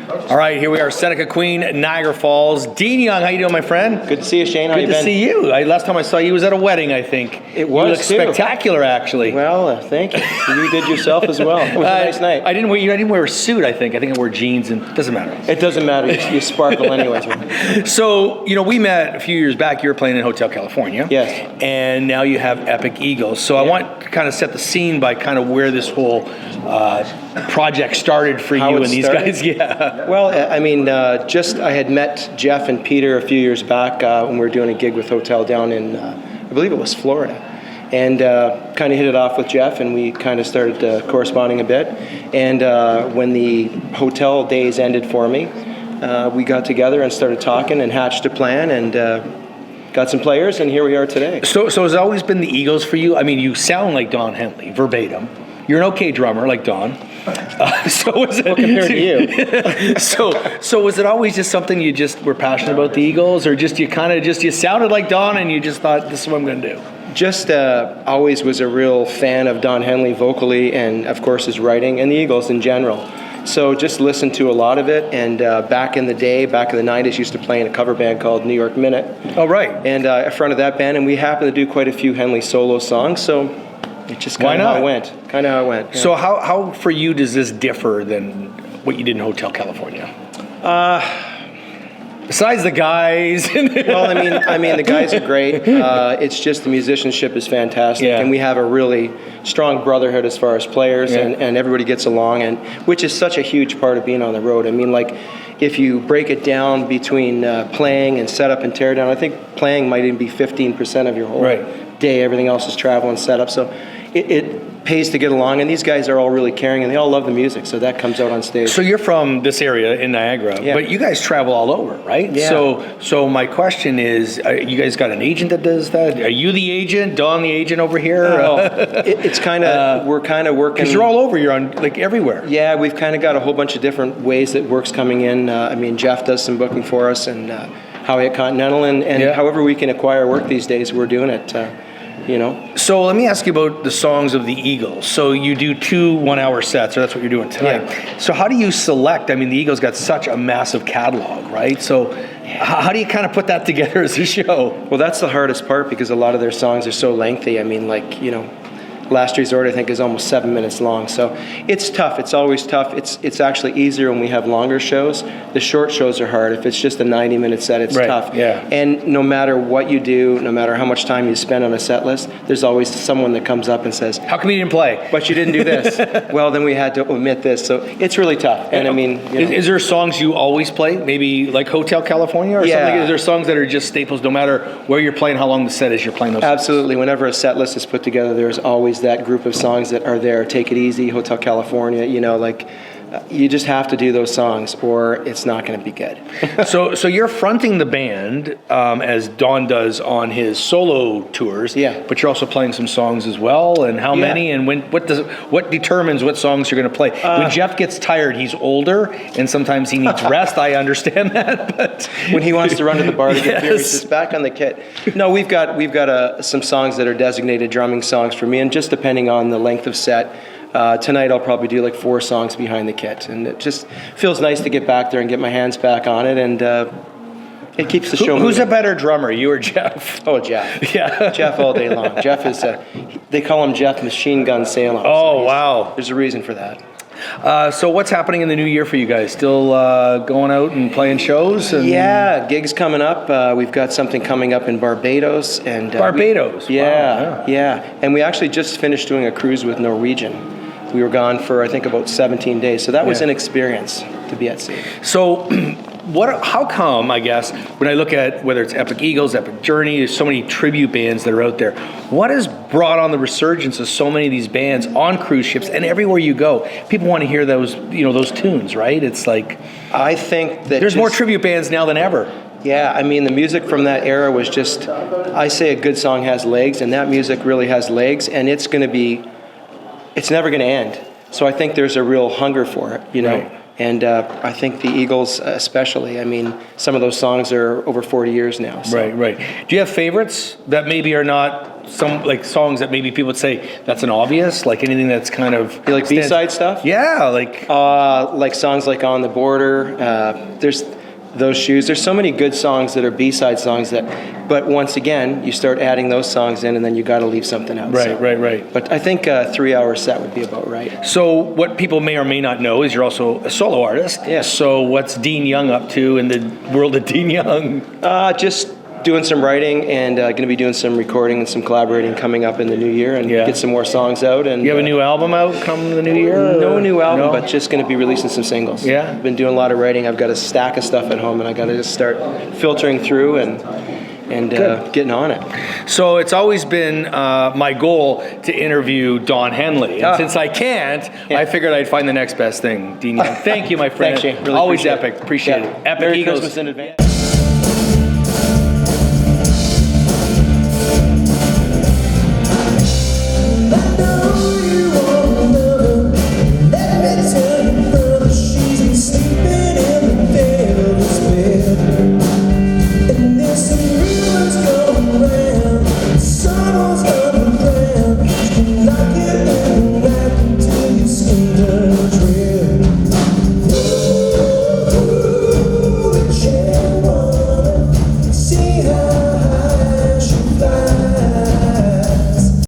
All right, here we are, Seneca Queen, Niagara Falls. Dean Young, how you doing, my friend? Good to see you, Shane. How Good you to been? see you. Last time I saw you was at a wedding, I think. It was, You look too. spectacular, actually. Well, thank you. You did yourself as well. It was a nice night. I didn't wear a suit, I think. I think I wore jeans, and it doesn't matter. It doesn't matter. You sparkle anyways. So, we met a few years back. You were playing in Hotel California. Yes. And now you have Epic Eagles. So I want to kind of set the scene by kind of where this whole project started for How you it and these started? guys. Yeah. Well, I had met Jeff and Peter a few years back when we were doing a gig with Hotel down in, I believe it was Florida. And kind of hit it off with Jeff, and we kind of started corresponding a bit. And when the hotel days ended for me, we got together and started talking and hatched a plan and got some players, and here we are today. So has it always been the Eagles for you? I mean, you sound like Don Henley, verbatim. You're an okay drummer, like Don. So was it Compared to you? So was it always just something you just were passionate about the Eagles, or just you sounded like Don and you just thought, this is what I'm going to do? Just always was a real fan of Don Henley vocally, and of course his writing, and the Eagles in general. So just listened to a lot of it, and back in the 90s, used to play in a cover band called New York Minute. Oh, right. And I fronted that band, and we happened to do quite a few Henley solo songs, so it just kind of how it went. Yeah. So how for you does this differ than what you did in Hotel California? Besides the guys. Well, I mean, the guys are great. It's just the musicianship is fantastic, Yeah. and we have a really strong brotherhood as far as players, Yeah. and everybody gets along, and which is such a huge part of being on the road. I mean, like, if you break it down between playing and setup and teardown, I think playing might even be 15% of your whole day. Everything else is travel and setup. So it pays to get along, and these guys are all really caring, and they all love the music, so that comes out on stage. So you're from this area in Niagara, but you guys travel all over, right? Yeah. So my question is, you guys got an agent that does that? Are you the agent, Don the agent over here? It's kind of, we're kind of working. Because you're all over, you're on like everywhere. Yeah, we've kind of got a whole bunch of different ways that work's coming in. Jeff does some booking for us, and Howie at Continental, and however we can acquire work these days, we're doing it. So let me ask you about the songs of the Eagles. So you do 2 one-hour sets, or that's what you're doing tonight. Yeah. So how do you select? I mean, the Eagles got such a massive catalog, right? So how do you kind of put that together as a show? Well, that's the hardest part, because a lot of their songs are so lengthy. I mean, Last Resort, I think, is almost 7 minutes long. So it's tough. It's always tough. It's actually easier when we have longer shows. The short shows are hard. If it's just a 90-minute set, it's tough. Yeah. And no matter what you do, no matter how much time you spend on a set list, there's always someone that comes up and says, how come you didn't play? But you didn't do this. Well, then we had to omit this. So it's really tough. And Is there songs you always play? Maybe like Hotel California or something? Is there songs that are just staples no matter where you're playing, how long the set is, you're playing those songs? Absolutely. Whenever a set list is put together, there's always that group of songs that are there. Take It Easy, Hotel California, you just have to do those songs or it's not going to be good. So you're fronting the band as Don does on his solo tours, but you're also playing some songs as well, and how many, and what determines what songs you're going to play? When Jeff gets tired, he's older and sometimes he needs rest. I understand that, but when he wants to run to the bar to get beer, he's just back on the kit. No, we've got some songs that are designated drumming songs for me, and just depending on the length of set, tonight I'll probably do like 4 songs behind the kit, and it just feels nice to get back there and get my hands back on it, and it keeps the show moving. Who's a better drummer, you or Jeff? Oh, Jeff. Yeah. Jeff all day long. Jeff is, they call him Jeff Machine Gun Salem. Oh, wow. There's a reason for that. So what's happening in the new year for you guys? Still going out and playing shows? Yeah, gigs coming up. We've got something coming up in Barbados. Barbados? Yeah. And we actually just finished doing a cruise with Norwegian. We were gone for, I think, about 17 days. So that was an experience to be at sea. So how come, I guess, when I look at whether it's Epic Eagles, Epic Journey, there's so many tribute bands that are out there. What has brought on the resurgence of so many of these bands on cruise ships and everywhere you go? People want to hear those tunes, right? It's like, I think that there's more tribute bands now than ever. Yeah, I mean, the music from that era was just, I say a good song has legs, and that music really has legs, and it's never going to end. So I think there's a real hunger for it, Right. And I think the Eagles especially, I mean, some of those songs are over 40 years now. So. Right. Do you have favorites that maybe are not some like songs that maybe people would say that's an obvious, like anything that's kind of You like B-side stuff? Yeah, like Like songs like On the Border. There's Those Shoes. There's so many good songs that are B-side songs but once again, you start adding those songs in, and then you got to leave something out. Right. But I think a 3-hour set would be about right. So what people may or may not know is you're also a solo artist. Yeah. So what's Dean Young up to in the world of Dean Young? Just doing some writing and going to be doing some recording and some collaborating coming up in the new year and get some more songs out. And you have a new album out come the new year? No new album, but just going to be releasing some singles. Yeah. I've been doing a lot of writing. I've got a stack of stuff at home, and I got to just start filtering through and getting on it. So it's always been my goal to interview Don Henley. And since I can't, I figured I'd find the next best thing. Dean Young, thank you, my friend. Thanks, Shane. Really always appreciate epic. Appreciate it. Epic Merry Eagles. Christmas in advance.